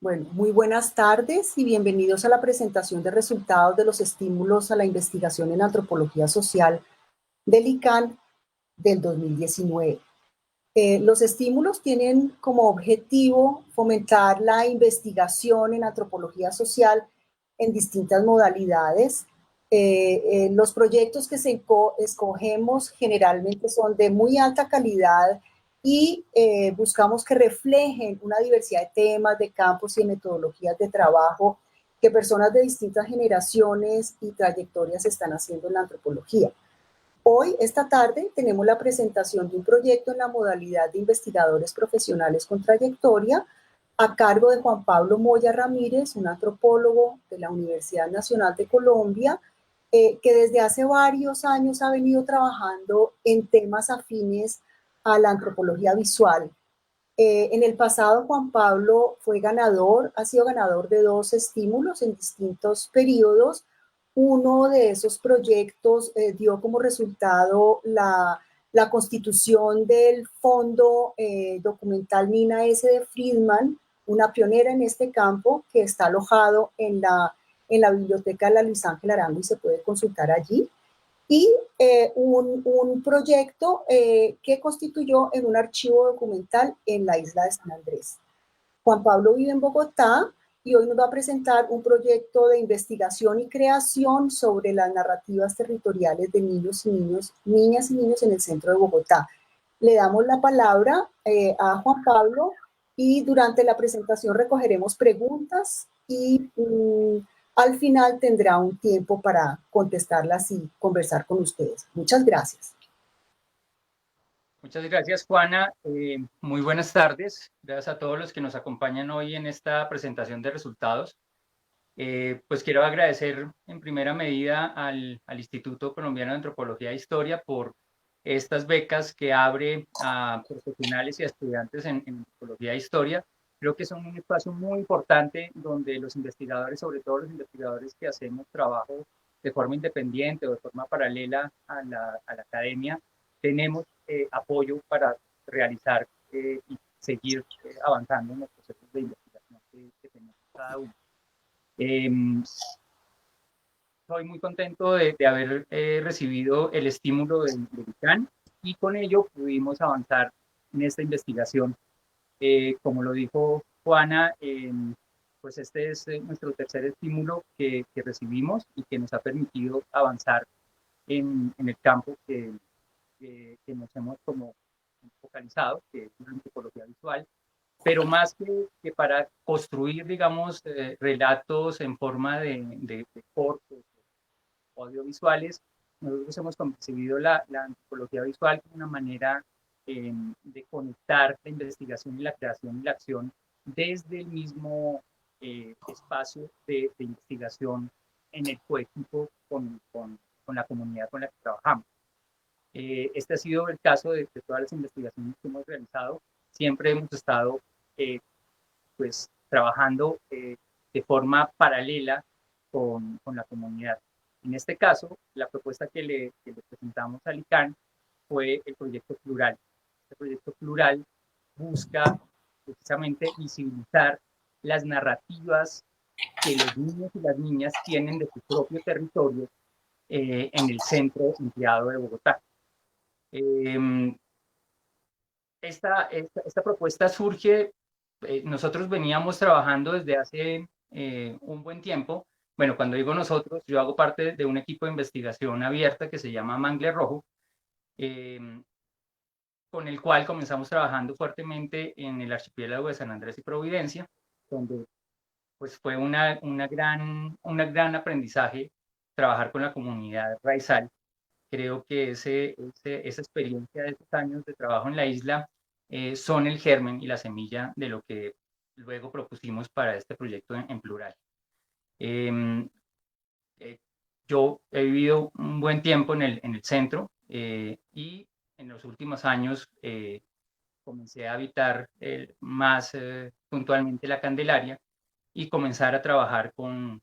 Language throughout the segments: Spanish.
Bueno, muy buenas tardes y bienvenidos a la presentación de resultados de los estímulos a la investigación en antropología social del ICANN del 2019. Los estímulos tienen como objetivo fomentar la investigación en antropología social en distintas modalidades. Los proyectos que escogemos generalmente son de muy alta calidad y buscamos que reflejen una diversidad de temas, de campos y de metodologías de trabajo que personas de distintas generaciones y trayectorias están haciendo en la antropología. Hoy, esta tarde, tenemos la presentación de un proyecto en la modalidad de investigadores profesionales con trayectoria a cargo de Juan Pablo Moya Ramírez, un antropólogo de la Universidad Nacional de Colombia, que desde hace varios años ha venido trabajando en temas afines a la antropología visual. En el pasado, Juan Pablo ha sido ganador de 2 estímulos en distintos periodos. Uno de esos proyectos dio como resultado la constitución del Fondo Documental Nina S. de Friedman, una pionera en este campo que está alojado en la biblioteca de la Luis Ángel Arango y se puede consultar allí y un proyecto que constituyó en un archivo documental en la isla de San Andrés. Juan Pablo vive en Bogotá y hoy nos va a presentar un proyecto de investigación y creación sobre las narrativas territoriales de niñas y niños en el centro de Bogotá. Le damos la palabra a Juan Pablo y durante la presentación recogeremos preguntas y al final tendrá un tiempo para contestarlas y conversar con ustedes. Muchas gracias. Muchas gracias, Juana. Muy buenas tardes. Gracias a todos los que nos acompañan hoy en esta presentación de resultados. Pues quiero agradecer en primera medida al Instituto Colombiano de Antropología e Historia por estas becas que abre a profesionales y a estudiantes en antropología e historia. Creo que son un espacio muy importante donde los investigadores, sobre todo los investigadores que hacemos trabajo de forma independiente o de forma paralela a la academia, tenemos apoyo para realizar y seguir avanzando en los procesos de investigación que tenemos cada uno. Soy muy contento de haber recibido el estímulo del ICANN y con ello pudimos avanzar en esta investigación. Como lo dijo Juana, pues este es nuestro tercer estímulo que recibimos y que nos ha permitido avanzar en el campo que nos hemos como focalizado, que es la antropología visual, pero más que para construir, digamos, relatos en forma de cortos o audiovisuales, nosotros hemos concebido la antropología visual como una manera de conectar la investigación y la creación y la acción desde el mismo espacio de investigación en el coequipo con la comunidad con la que trabajamos. Este ha sido el caso de todas las investigaciones que hemos realizado. Siempre hemos estado pues trabajando de forma paralela con la comunidad. En este caso, la propuesta que le presentamos al ICANN fue el proyecto Plural. Este proyecto Plural busca precisamente visibilizar las narrativas que los niños y las niñas tienen de su propio territorio en el centro ampliado de Bogotá. Esta propuesta surge, nosotros veníamos trabajando desde hace un buen tiempo. Bueno, cuando digo nosotros, yo hago parte de un equipo de investigación abierta que se llama Mangle Rojo, con el cual comenzamos trabajando fuertemente en el archipiélago de San Andrés y Providencia, donde pues fue un gran aprendizaje trabajar con la comunidad raizal. Creo que esa experiencia de esos años de trabajo en la isla son el germen y la semilla de lo que luego propusimos para este proyecto en plural. Yo he vivido un buen tiempo en el centro y en los últimos años comencé a habitar más puntualmente la Candelaria y comenzar a trabajar con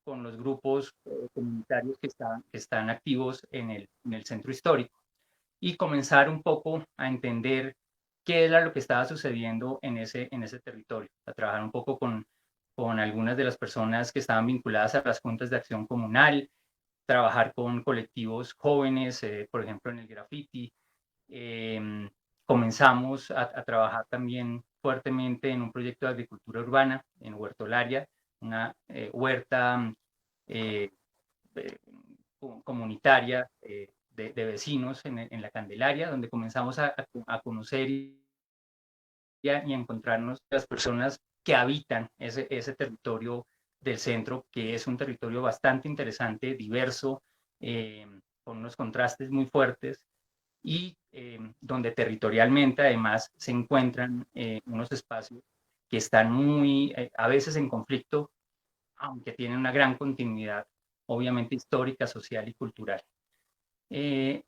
los grupos comunitarios que están activos en el centro histórico y comenzar un poco a entender qué era lo que estaba sucediendo en ese territorio, a trabajar un poco con algunas de las personas que estaban vinculadas a las juntas de acción comunal, trabajar con colectivos jóvenes, por ejemplo, en el graffiti. Comenzamos a trabajar también fuertemente en un proyecto de agricultura urbana en Huertolaria, una huerta eh, eh, comunitaria de vecinos en la Candelaria, donde comenzamos a conocer y a encontrarnos las personas que habitan ese territorio del centro, que es un territorio bastante interesante, diverso, con unos contrastes muy fuertes y donde territorialmente además se encuentran unos espacios que están muy, a veces en conflicto, aunque tienen una gran continuidad, obviamente histórica, social y cultural. De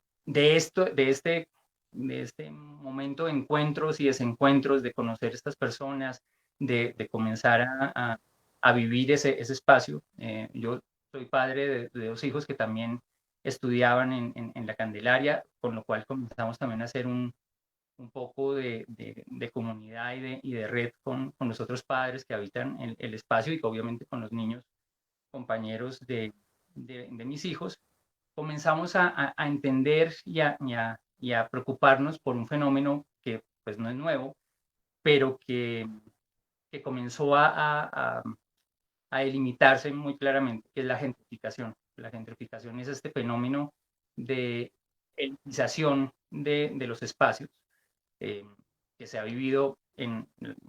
esto, de este momento de encuentros y desencuentros, de conocer estas personas, de comenzar a vivir ese espacio. Yo soy padre de dos hijos que también estudiaban en la Candelaria, con lo cual comenzamos también a hacer un poco de comunidad y de red con los otros padres que habitan el espacio y que obviamente con los niños compañeros de mis hijos comenzamos a entender y a preocuparnos por un fenómeno que pues no es nuevo, pero que comenzó a delimitarse muy claramente, que es la gentrificación. La gentrificación es este fenómeno de elitización de los espacios eh, que se ha vivido en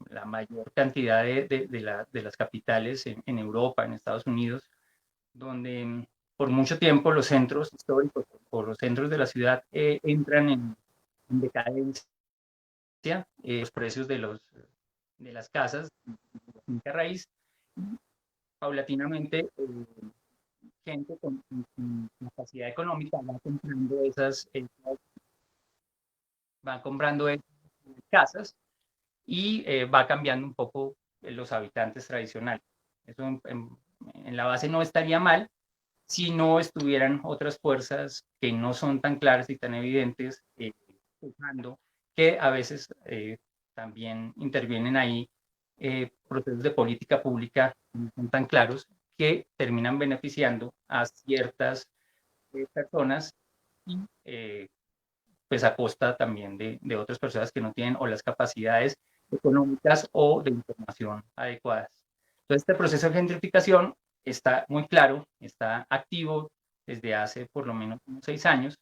la mayor cantidad de las capitales en Europa, en Estados Unidos, donde por mucho tiempo los centros históricos o los centros de la ciudad entran en decadencia, los precios de las casas, finca raíz, paulatinamente gente con capacidad económica va comprando esas casas y va cambiando un poco los habitantes tradicionales. Eso en la base no estaría mal, si no estuvieran otras fuerzas que no son tan claras y tan evidentes, empujando, que a veces también intervienen ahí procesos de política pública que no son tan claros, que terminan beneficiando a ciertas personas y pues a costa también de otras personas que no tienen o las capacidades económicas o de información adecuadas. Entonces, este proceso de gentrificación está muy claro, está activo desde hace por lo menos unos 6 años,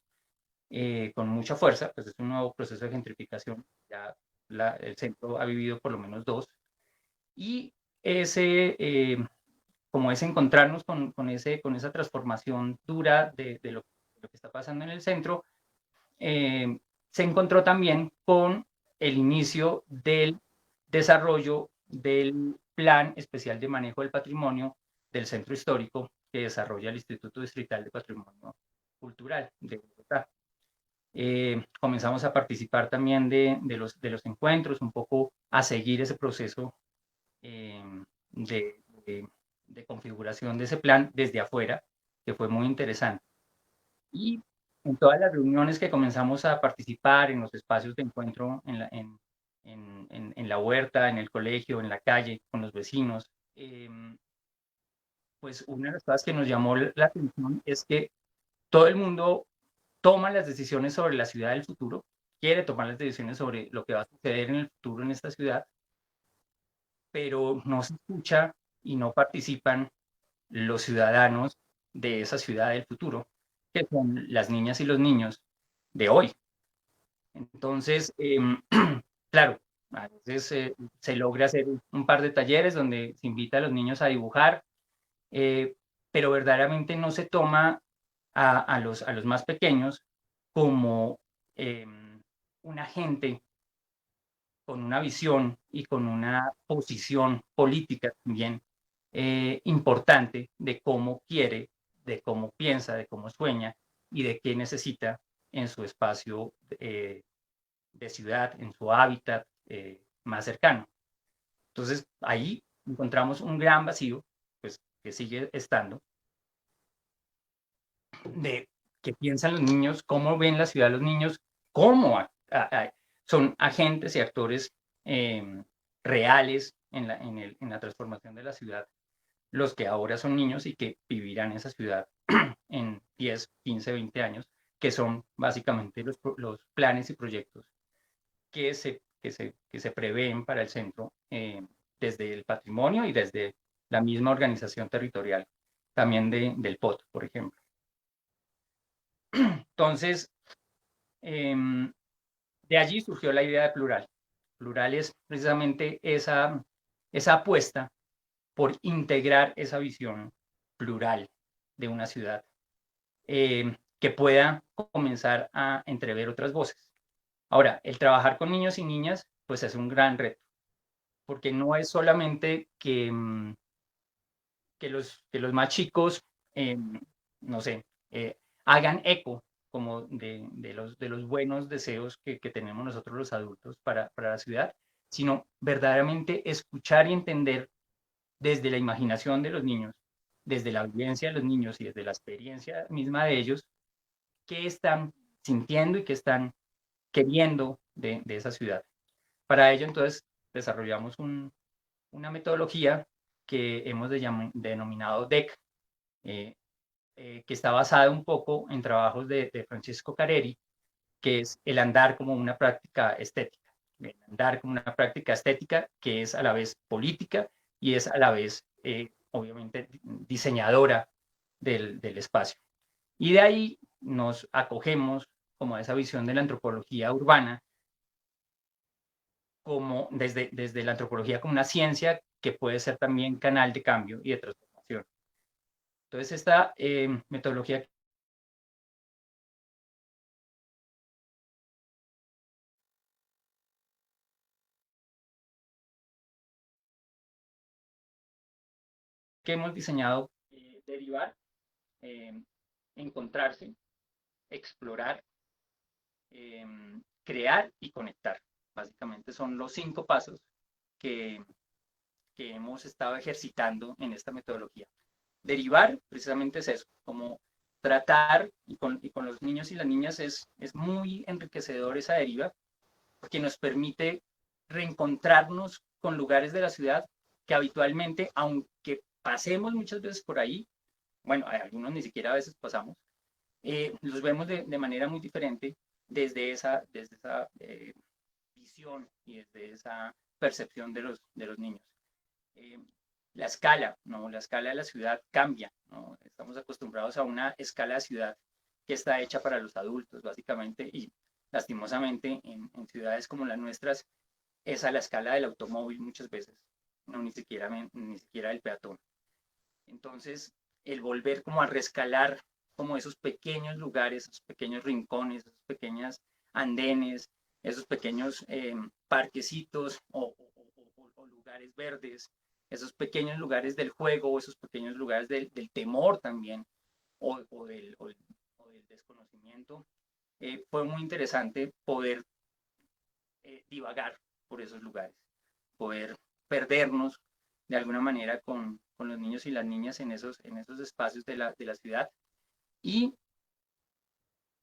con mucha fuerza, pues es un nuevo proceso de gentrificación, ya el centro ha vivido por lo menos dos, y ese, como es encontrarnos con esa transformación dura de lo que está pasando en el centro, eh, se encontró también con el inicio del desarrollo del Plan Especial de Manejo del Patrimonio del Centro Histórico que desarrolla el Instituto Distrital de Patrimonio Cultural de Bogotá. Comenzamos a participar también de los encuentros, un poco a seguir ese proceso eh, de, de configuración de ese plan desde afuera, que fue muy interesante. Y en todas las reuniones que comenzamos a participar, en los espacios de encuentro en la huerta, en el colegio, en la calle, con los vecinos, pues una de las cosas que nos llamó la atención es que todo el mundo toma las decisiones sobre la ciudad del futuro, quiere tomar las decisiones sobre lo que va a suceder en el futuro en esta ciudad, pero no se escucha y no participan los ciudadanos de esa ciudad del futuro, que son las niñas y los niños de hoy. Entonces, claro, a veces se logra hacer un par de talleres donde se invita a los niños a dibujar, pero verdaderamente no se toma a los más pequeños como un agente con una visión y con una posición política también importante de cómo quiere, de cómo piensa, de cómo sueña y de qué necesita en su espacio de ciudad, en su hábitat más cercano. Entonces, ahí encontramos un gran vacío, pues que sigue estando, de qué piensan los niños, cómo ven la ciudad los niños, cómo son agentes y actores reales en la transformación de la ciudad los que ahora son niños y que vivirán en esa ciudad en 10, 15, 20 años, que son básicamente los planes y proyectos que se prevén para el centro desde el patrimonio y desde la misma organización territorial, también del POT, por ejemplo. Entonces, de allí surgió la idea de Plural. Plural es precisamente esa apuesta por integrar esa visión plural de una ciudad que pueda comenzar a entrever otras voces. Ahora, el trabajar con niños y niñas, pues es un gran reto, porque no es solamente que los más chicos, no sé, hagan eco como de los buenos deseos que tenemos nosotros los adultos para la ciudad, sino verdaderamente escuchar y entender desde la imaginación de los niños, desde la vivencia de los niños y desde la experiencia misma de ellos, qué están sintiendo y qué están queriendo de esa ciudad. Para ello, entonces, desarrollamos una metodología que hemos denominado DEC, que está basada un poco en trabajos de Francesco Careri, que es el andar como una práctica estética. El andar como una práctica estética que es a la vez política y es a la vez, obviamente, diseñadora del espacio. Y de ahí nos acogemos como a esa visión de la antropología urbana, como desde la antropología como una ciencia que puede ser también canal de cambio y de transformación. Entonces, esta metodología que hemos diseñado derivar, eh, encontrarse, explorar, eh, crear y conectar. Básicamente son los 5 pasos que, que hemos estado ejercitando en esta metodología. Derivar precisamente es eso, como tratar, y con los niños y las niñas es muy enriquecedor esa deriva, porque nos permite reencontrarnos con lugares de la ciudad que habitualmente, aunque pasemos muchas veces por ahí, bueno, algunos ni siquiera a veces pasamos, los vemos de manera muy diferente desde esa visión y desde esa percepción de los niños. Eh, la escala, ¿no? La escala de la ciudad cambia, ¿no? Estamos acostumbrados a una escala de ciudad que está hecha para los adultos, básicamente, y lastimosamente en ciudades como las nuestras es a la escala del automóvil muchas veces, no ni siquiera del peatón. Entonces, el volver como a rescalar como esos pequeños lugares, esos pequeños rincones, esos pequeños andenes, esos pequeños parquecitos o lugares verdes, esos pequeños lugares del juego, esos pequeños lugares del temor también, o del desconocimiento. Fue muy interesante poder divagar por esos lugares, poder perdernos de alguna manera con los niños y las niñas en esos espacios de la ciudad y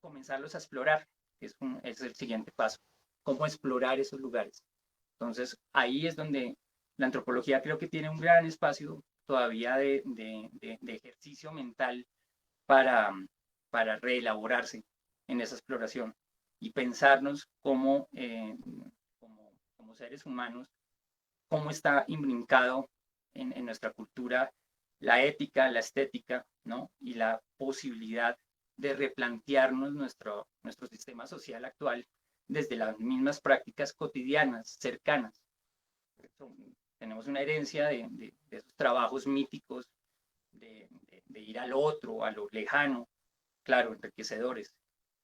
comenzarlos a explorar, que es el siguiente paso, cómo explorar esos lugares. Entonces, ahí es donde la antropología creo que tiene un gran espacio todavía de ejercicio mental para, para reelaborarse en esa exploración y pensarnos como seres humanos, cómo está imbrincado en nuestra cultura la ética, la estética, ¿no? Y la posibilidad de replantearnos nuestro sistema social actual desde las mismas prácticas cotidianas, cercanas. Tenemos una herencia de esos trabajos míticos, de ir al otro, a lo lejano, claro, enriquecedores,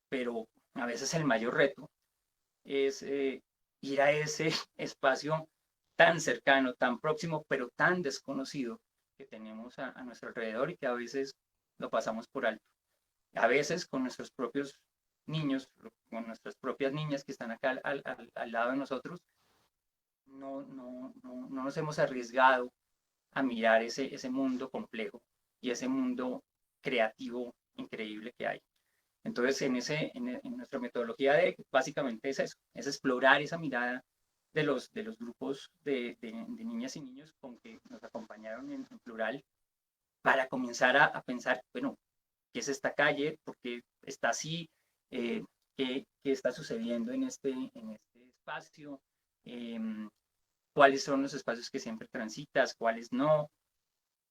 pero a veces el mayor reto es ir a ese espacio tan cercano, tan próximo, pero tan desconocido que tenemos a nuestro alrededor y que a veces lo pasamos por alto. A veces con nuestros propios niños, con nuestras propias niñas que están acá al lado de nosotros, no nos hemos arriesgado a mirar ese mundo complejo y ese mundo creativo increíble que hay. Entonces, en nuestra metodología básicamente es eso, es explorar esa mirada de los grupos de niñas y niños con que nos acompañaron en plural para comenzar a pensar, bueno, ¿qué es esta calle? ¿Por qué está así? ¿Qué está sucediendo en este espacio? Eh, ¿Cuáles son los espacios que siempre transitas? ¿Cuáles no?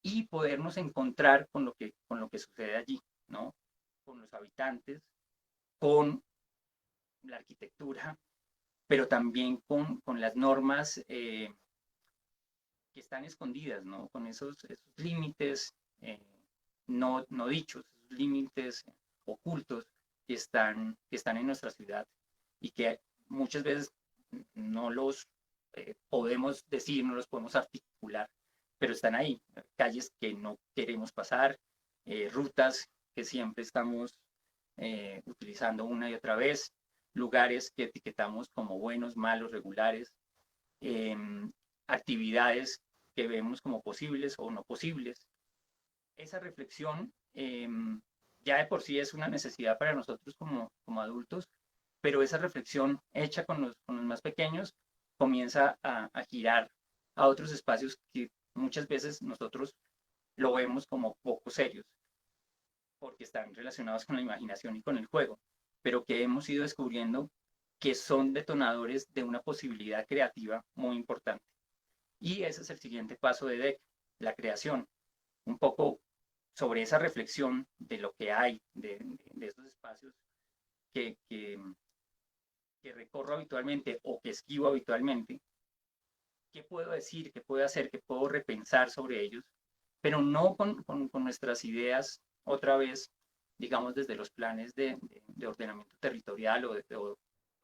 Y podernos encontrar con lo que sucede allí, ¿no? Con los habitantes, con la arquitectura, pero también con las normas que están escondidas, ¿no? Con esos límites no dichos, esos límites ocultos que están en nuestra ciudad y que muchas veces no los podemos decir, no los podemos articular, pero están ahí, calles que no queremos pasar, rutas que siempre estamos utilizando una y otra vez, lugares que etiquetamos como buenos, malos, regulares, eh, actividades que vemos como posibles o no posibles. Esa reflexión ya de por sí es una necesidad para nosotros como adultos, pero esa reflexión hecha con los más pequeños comienza a girar a otros espacios que muchas veces nosotros lo vemos como poco serios, porque están relacionados con la imaginación y con el juego, pero que hemos ido descubriendo que son detonadores de una posibilidad creativa muy importante. Y ese es el siguiente paso de DEC, la creación. Un poco sobre esa reflexión de lo que hay, de esos espacios que, que, que recorro habitualmente o que esquivo habitualmente, qué puedo decir, qué puedo hacer, qué puedo repensar sobre ellos, pero no con nuestras ideas otra vez, digamos, desde los planes de ordenamiento territorial o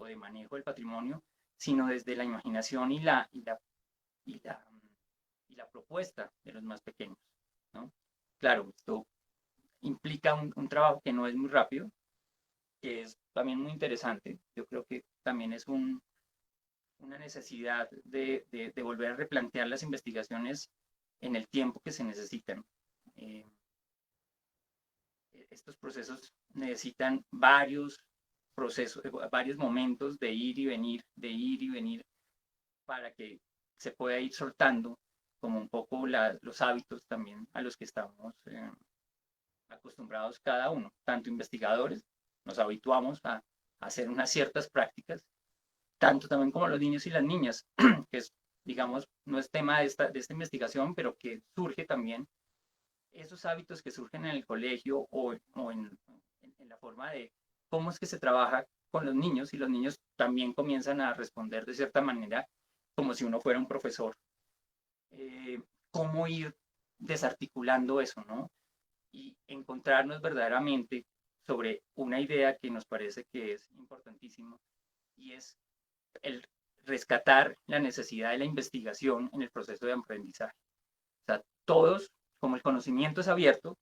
de manejo del patrimonio, sino desde la imaginación y la, y la propuesta de los más pequeños, ¿no? Claro, esto implica un trabajo que no es muy rápido, que es también muy interesante. Yo creo que también es una necesidad de volver a replantear las investigaciones en el tiempo que se necesitan. Eh, Estos procesos necesitan varios momentos de ir y venir, de ir y venir, para que se pueda ir soltando como un poco los hábitos también a los que estamos acostumbrados cada uno, tanto investigadores, nos habituamos a hacer unas ciertas prácticas, tanto también como los niños y las niñas, que es, digamos, no es tema de esta investigación, pero que surge también esos hábitos que surgen en el colegio o en la forma de cómo es que se trabaja con los niños y los niños también comienzan a responder de cierta manera como si uno fuera un profesor. Eh, ¿Cómo ir desarticulando eso, no? Y encontrarnos verdaderamente sobre una idea que nos parece que es importantísimo y es el rescatar la necesidad de la investigación en el proceso de aprendizaje. O sea, todos, como el conocimiento es abierto,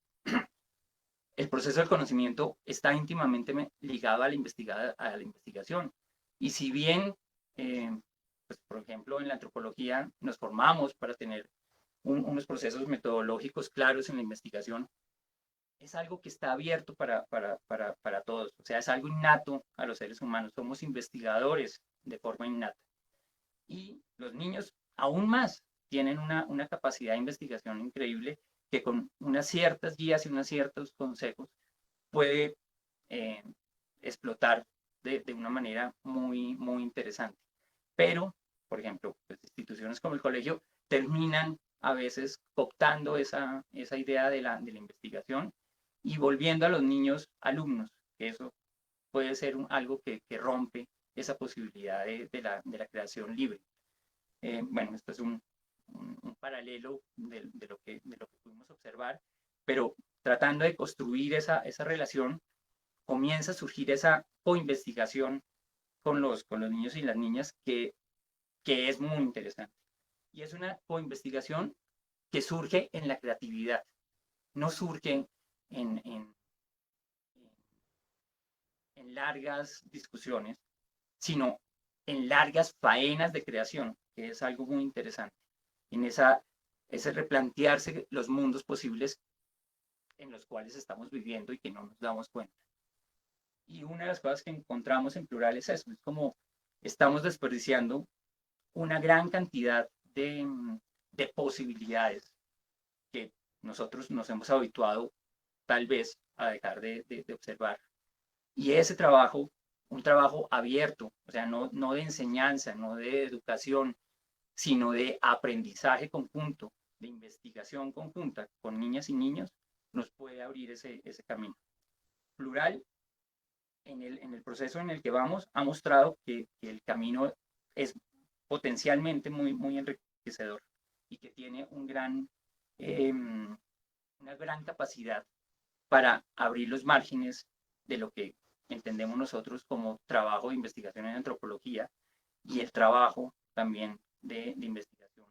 el proceso del conocimiento está íntimamente ligado a a la investigación. Y si bien, eh, pues, por ejemplo, en la antropología nos formamos para tener unos procesos metodológicos claros en la investigación, es algo que está abierto para todos. O sea, es algo innato a los seres humanos. Somos investigadores de forma innata. Y los niños, aún más, tienen una capacidad de investigación increíble que con unas ciertas guías y unos ciertos consejos puede eh, explotar de una manera muy interesante. Pero, por ejemplo, pues, instituciones como el colegio terminan a veces cooptando esa idea de la investigación y volviendo a los niños alumnos, que eso puede ser algo que rompe esa posibilidad de la creación libre. Bueno, esto es un paralelo de lo que pudimos observar, pero tratando de construir esa relación, comienza a surgir esa coinvestigación con los niños y las niñas que es muy interesante. Y es una coinvestigación que surge en la creatividad, no surge en, en, en largas discusiones, sino en largas faenas de creación, que es algo muy interesante. En ese replantearse los mundos posibles en los cuales estamos viviendo y que no nos damos cuenta. Y una de las cosas que encontramos en plural es eso, es como estamos desperdiciando una gran cantidad de posibilidades que nosotros nos hemos habituado tal vez a dejar de observar. Y ese trabajo, un trabajo abierto, o sea, no de enseñanza, no de educación, sino de aprendizaje conjunto, de investigación conjunta con niñas y niños, nos puede abrir ese camino. Plural, en el proceso en el que vamos, ha mostrado que el camino es potencialmente muy enriquecedor y que tiene una gran capacidad para abrir los márgenes de lo que entendemos nosotros como trabajo de investigación en antropología y el trabajo también de investigación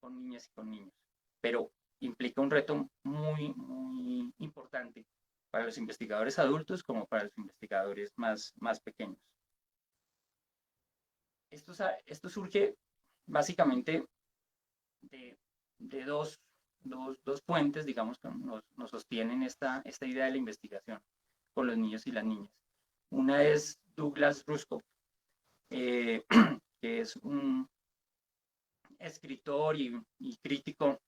con niñas y con niños. Pero implica un reto muy importante para los investigadores adultos como para los investigadores más pequeños. Esto surge básicamente de dos fuentes, digamos, que nos sostienen esta idea de la investigación con los niños y las niñas. Una es Douglas Rushkoff, que es un escritor y crítico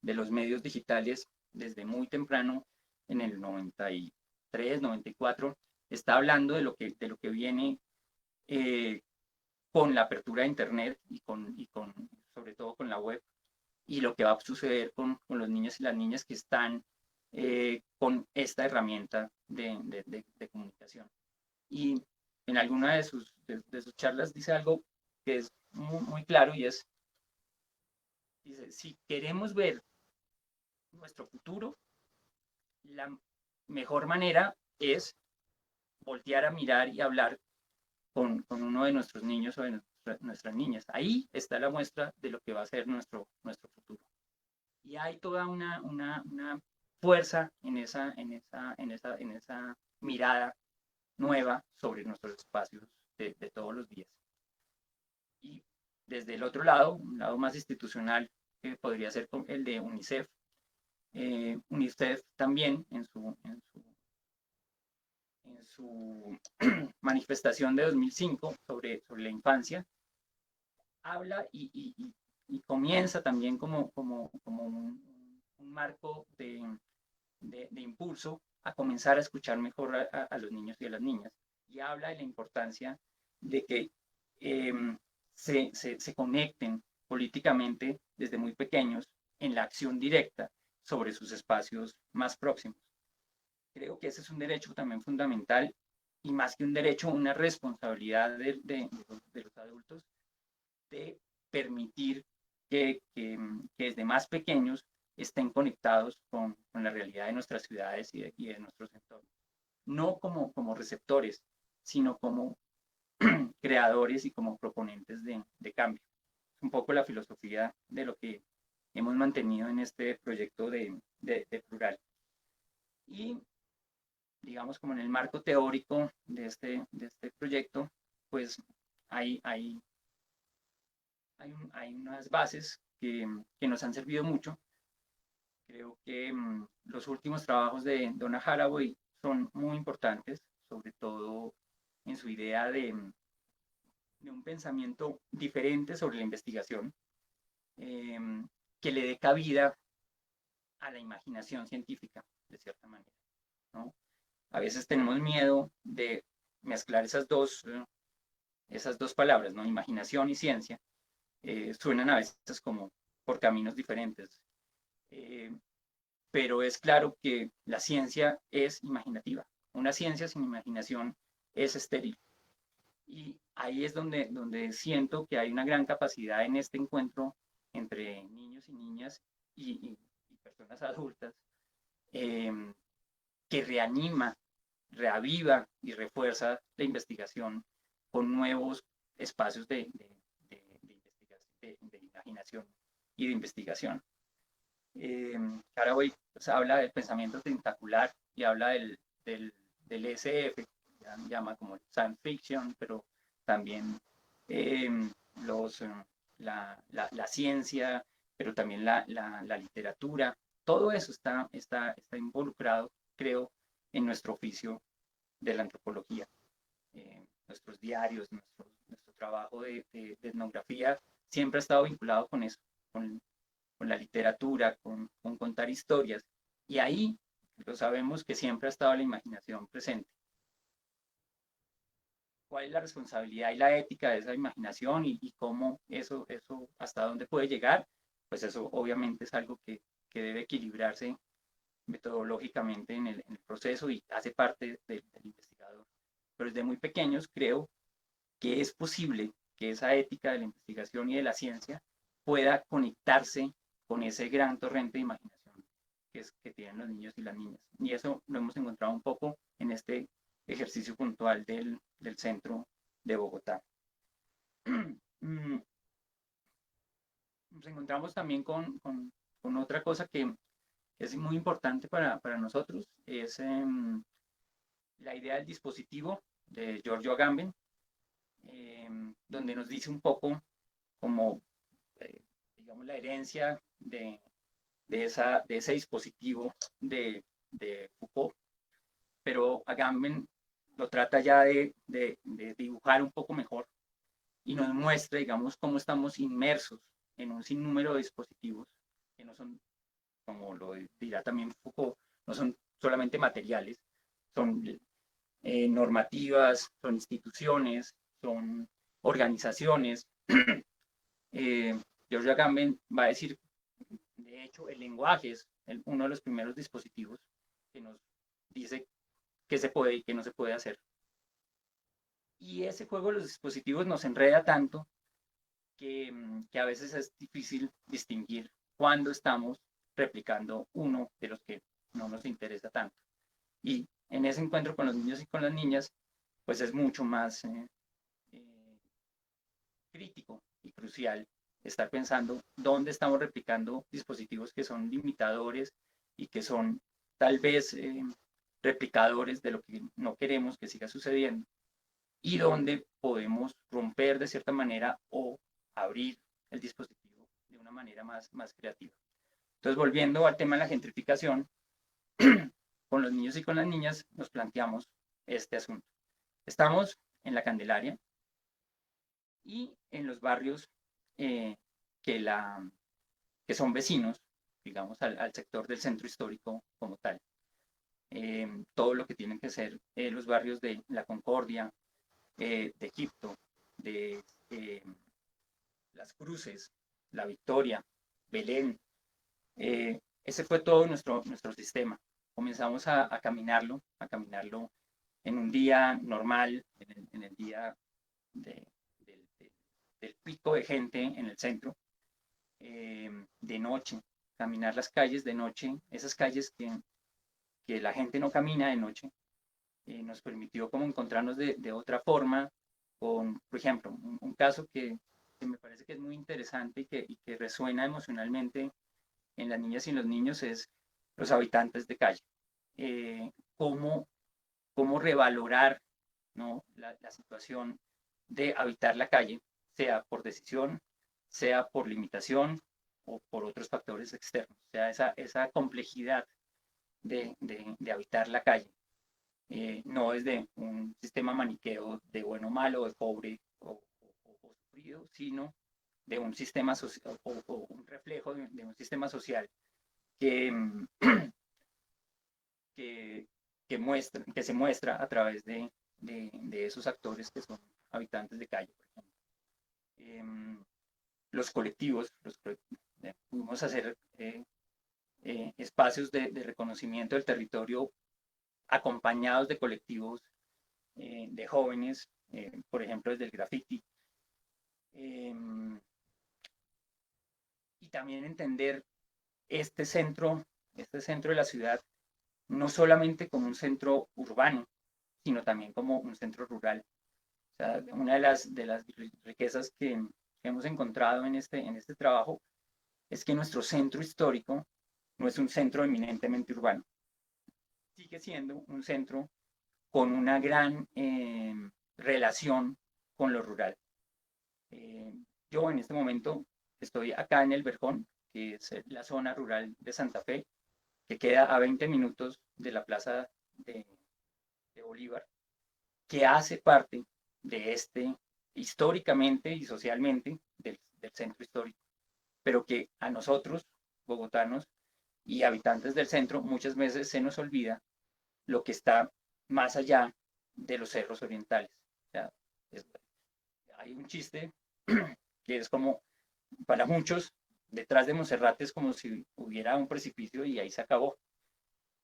de los medios digitales desde muy temprano, en el 93, 94, está hablando de lo que viene con la apertura de Internet sobre todo con la web, y lo que va a suceder con los niños y las niñas que están con esta herramienta de comunicación. Y en alguna de sus charlas dice algo que es muy claro y dice, si queremos ver nuestro futuro, la mejor manera es voltear a mirar y hablar con uno de nuestros niños o de nuestras niñas. Ahí está la muestra de lo que va a ser nuestro futuro. Y hay toda una fuerza en esa mirada nueva sobre nuestros espacios de todos los días. Y desde el otro lado, un lado más institucional, que podría ser el de UNICEF. UNICEF también en su manifestación de 2005 sobre la infancia, habla y comienza también como un marco de impulso a comenzar a escuchar mejor a los niños y a las niñas. Y habla de la importancia de que se conecten políticamente desde muy pequeños en la acción directa sobre sus espacios más próximos. Creo que ese es un derecho también fundamental y más que un derecho, una responsabilidad de los adultos de permitir que desde más pequeños estén conectados con la realidad de nuestras ciudades y de nuestros entornos. No como receptores, sino como creadores y como proponentes de cambio. Es un poco la filosofía de lo que hemos mantenido en este proyecto de Plural. Y digamos como en el marco teórico de este proyecto, pues hay unas bases que nos han servido mucho. Creo que los últimos trabajos de Donna Haraway son muy importantes, sobre todo en su idea de un pensamiento diferente sobre la investigación, que le dé cabida a la imaginación científica, de cierta manera, ¿no? A veces tenemos miedo de mezclar esas dos palabras, ¿no? Imaginación y ciencia, suenan a veces como por caminos diferentes, pero es claro que la ciencia es imaginativa. Una ciencia sin imaginación es estéril. Y ahí es donde siento que hay una gran capacidad en este encuentro entre niños y niñas y personas adultas, que reanima, reaviva y refuerza la investigación con nuevos espacios de imaginación y de investigación. Haraway pues, habla del pensamiento tentacular y habla del SF, llama como science fiction, pero también eh, la ciencia, pero también la literatura. Todo eso está involucrado, creo, en nuestro oficio de la antropología. Nuestros diarios, nuestro trabajo de etnografía siempre ha estado vinculado con eso, con con la literatura, con contar historias. Y ahí lo sabemos que siempre ha estado la imaginación presente. ¿Cuál es la responsabilidad y la ética de esa imaginación y cómo eso hasta dónde puede llegar? Pues eso obviamente es algo que debe equilibrarse metodológicamente en el proceso y hace parte del investigador. Pero desde muy pequeños creo que es posible que esa ética de la investigación y de la ciencia pueda conectarse con ese gran torrente de imaginación que tienen los niños y las niñas. Y eso lo hemos encontrado un poco en este ejercicio puntual del centro de Bogotá. Nos encontramos también con otra cosa que es muy importante para nosotros, es la idea del dispositivo de Giorgio Agamben, donde nos dice un poco como, digamos, la herencia de ese dispositivo de Foucault, pero Agamben lo trata ya de dibujar un poco mejor y nos muestra, digamos, cómo estamos inmersos en un sinnúmero de dispositivos que no son, como lo dirá también Foucault, no son solamente materiales, son normativas, son instituciones, son organizaciones. eh, George Agamben va a decir, de hecho, el lenguaje es uno de los primeros dispositivos que nos dice qué se puede y qué no se puede hacer. Y ese juego de los dispositivos nos enreda tanto que a veces es difícil distinguir cuándo estamos replicando uno de los que no nos interesa tanto. Y en ese encuentro con los niños y con las niñas, pues es mucho más crítico y crucial estar pensando dónde estamos replicando dispositivos que son limitadores y que son tal vez replicadores de lo que no queremos que siga sucediendo y dónde podemos romper de cierta manera o abrir el dispositivo de una manera más creativa. Entonces, volviendo al tema de la gentrificación, con los niños y con las niñas nos planteamos este asunto. Estamos en la Candelaria y en los barrios eh, que, que son vecinos, digamos, al sector del centro histórico como tal. Todo lo que tienen que ser los barrios de La Concordia, de Egipto, de Las Cruces, La Victoria, Belén. Ese fue todo nuestro sistema. Comenzamos a caminarlo en un día normal, en el día de, del pico de gente en el centro, de noche, caminar las calles de noche, esas calles que la gente no camina de noche, nos permitió como encontrarnos de otra forma, con, por ejemplo, un caso que me parece que es muy interesante y que resuena emocionalmente en las niñas y en los niños es los habitantes de calle. Cómo, cómo revalorar, ¿no?, la situación de habitar la calle, sea por decisión, sea por limitación o por otros factores externos. O sea, esa complejidad de habitar la calle. No es de un sistema maniqueo de bueno o malo, de pobre o sufrido, sino de un sistema social o un reflejo de un sistema social que, que, que se muestra a través de esos actores que son habitantes de calle, por ejemplo. Los colectivos, pudimos hacer espacios de reconocimiento del territorio acompañados de colectivos de jóvenes, por ejemplo, desde el graffiti. Y también entender este centro de la ciudad, no solamente como un centro urbano, sino también como un centro rural. O sea, una de las riquezas que hemos encontrado en este trabajo es que nuestro centro histórico no es un centro eminentemente urbano, sigue siendo un centro con una gran relación con lo rural. Yo en este momento estoy acá en el Verjón, que es la zona rural de Santa Fe, que queda a 20 minutos de la plaza de Bolívar, que hace parte de históricamente y socialmente, del centro histórico. pero que a nosotros, bogotanos y habitantes del centro, muchas veces se nos olvida lo que está más allá de los cerros orientales. O sea, es, hay un chiste que es como, para muchos, detrás de Monserrate es como si hubiera un precipicio y ahí se acabó.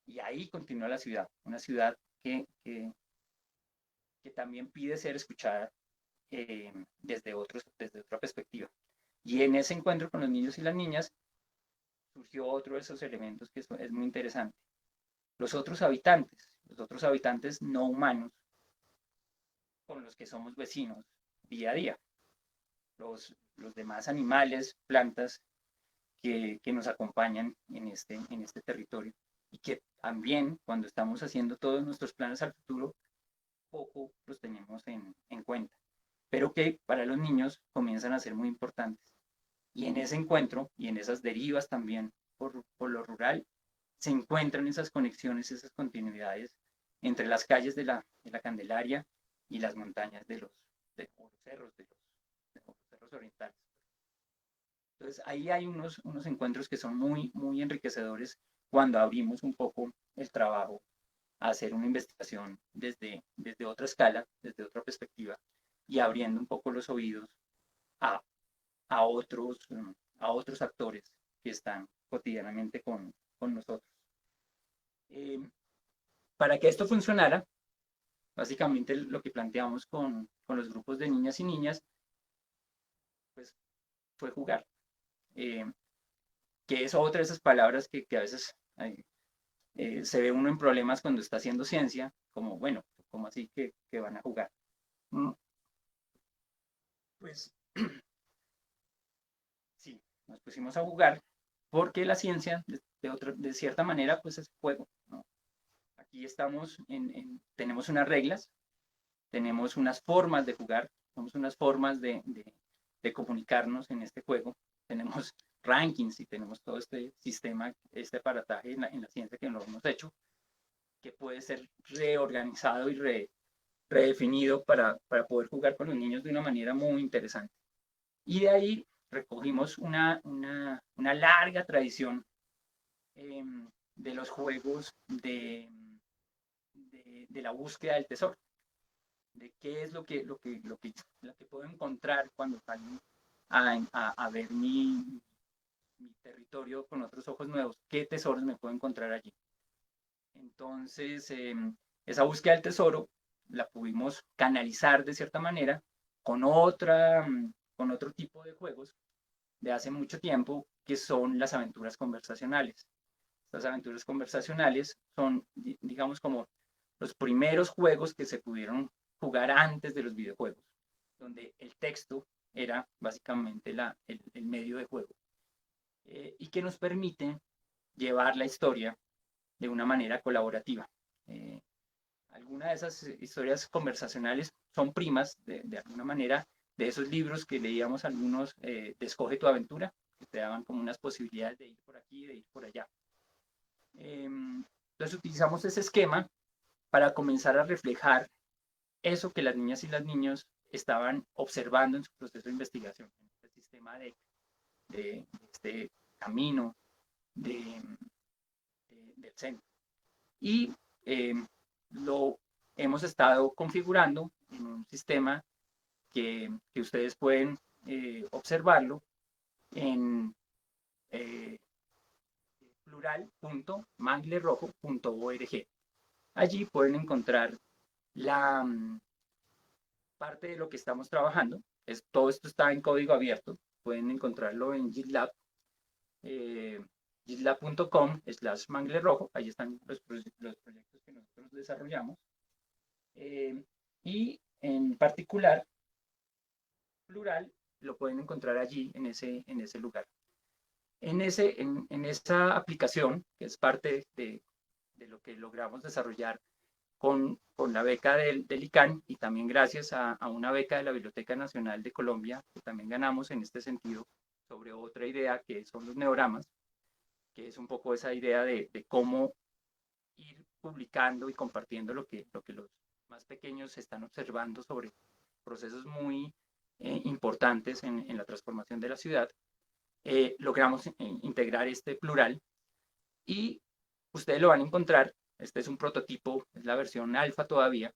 Y ahí continúa la ciudad, una ciudad que también pide ser escuchada desde otra perspectiva. Y en ese encuentro con los niños y las niñas surgió otro de esos elementos que es muy interesante. Los otros habitantes no humanos con los que somos vecinos día a día, los demás animales, plantas que nos acompañan en este territorio y que también cuando estamos haciendo todos nuestros planes al futuro, poco los tenemos en cuenta, pero que para los niños comienzan a ser muy importantes. Y en ese encuentro y en esas derivas también por lo rural, se encuentran esas conexiones, esas continuidades entre las calles de la Candelaria y las montañas de los cerros, de los cerros orientales. Entonces ahí hay unos encuentros que son muy, muy enriquecedores cuando abrimos un poco el trabajo a hacer una investigación desde otra escala, desde otra perspectiva y abriendo un poco los oídos a, a, otros, a otros actores que están cotidianamente con nosotros. Eh, para que esto funcionara, básicamente lo que planteamos con los grupos de niñas y niñas pues, fue jugar, eh, que es otra de esas palabras que a veces se ve uno en problemas cuando está haciendo ciencia, como, bueno, ¿cómo así que van a jugar? Mm, Pues sí, nos pusimos a jugar porque la ciencia, de cierta manera, pues es juego, ¿no? Aquí estamos, tenemos unas reglas, tenemos unas formas de jugar, tenemos unas formas de comunicarnos en este juego, tenemos rankings y tenemos todo este sistema, este aparataje en la ciencia que lo hemos hecho, que puede ser reorganizado y redefinido para poder jugar con los niños de una manera muy interesante. Y de ahí recogimos una larga tradición eh, de los juegos de la búsqueda del tesoro, de qué es lo que puedo encontrar cuando salgo a ver mi territorio con otros ojos nuevos, qué tesoros me puedo encontrar allí. Entonces, esa búsqueda del tesoro la pudimos canalizar de cierta manera con, con otro tipo de juegos de hace mucho tiempo, que son las aventuras conversacionales. Las aventuras conversacionales son, digamos, como los primeros juegos que se pudieron jugar antes de los videojuegos, donde el texto era básicamente el medio de juego y que nos permite llevar la historia de una manera colaborativa. Eh, Algunas de esas historias conversacionales son primas, de alguna manera, de esos libros que leíamos algunos de Escoge tu aventura, que te daban como unas posibilidades de ir por aquí, de ir por allá. Entonces utilizamos ese esquema para comenzar a reflejar eso que las niñas y los niños estaban observando en su proceso de investigación, en este sistema de este camino de, del centro. Y eh, lo hemos estado configurando en un sistema que ustedes pueden observarlo en plural.manglerrojo.org. Allí pueden encontrar la parte de lo que estamos trabajando. Todo esto está en código abierto. Pueden encontrarlo en GitLab. Eh, gitlab.com/manglerrojo. Ahí están los proyectos que nosotros desarrollamos. Y en particular, plural, lo pueden encontrar allí en ese lugar. En esa aplicación, que es parte de lo que logramos desarrollar con la beca del ICANN y también gracias a una beca de la Biblioteca Nacional de Colombia, que también ganamos en este sentido, sobre otra idea que son los neogramas, que es un poco esa idea de cómo ir publicando y compartiendo lo que los más pequeños están observando sobre procesos muy importantes en la transformación de la ciudad. logramos integrar este plural y ustedes lo van a encontrar. Este es un prototipo, es la versión alfa todavía,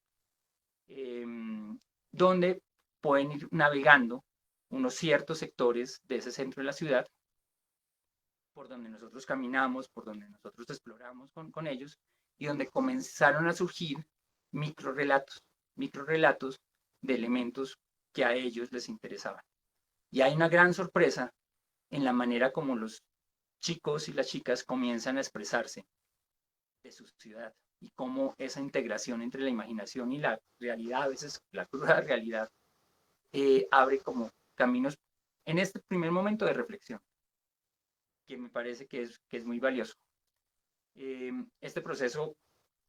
donde pueden ir navegando unos ciertos sectores de ese centro de la ciudad, por donde nosotros caminamos, por donde nosotros exploramos con ellos, y donde comenzaron a surgir microrelatos de elementos que a ellos les interesaban. Y hay una gran sorpresa en la manera como los chicos y las chicas comienzan a expresarse de su ciudad y cómo esa integración entre la imaginación y la realidad, a veces la cruda realidad, abre como caminos en este primer momento de reflexión, que me parece que es muy valioso. Este proceso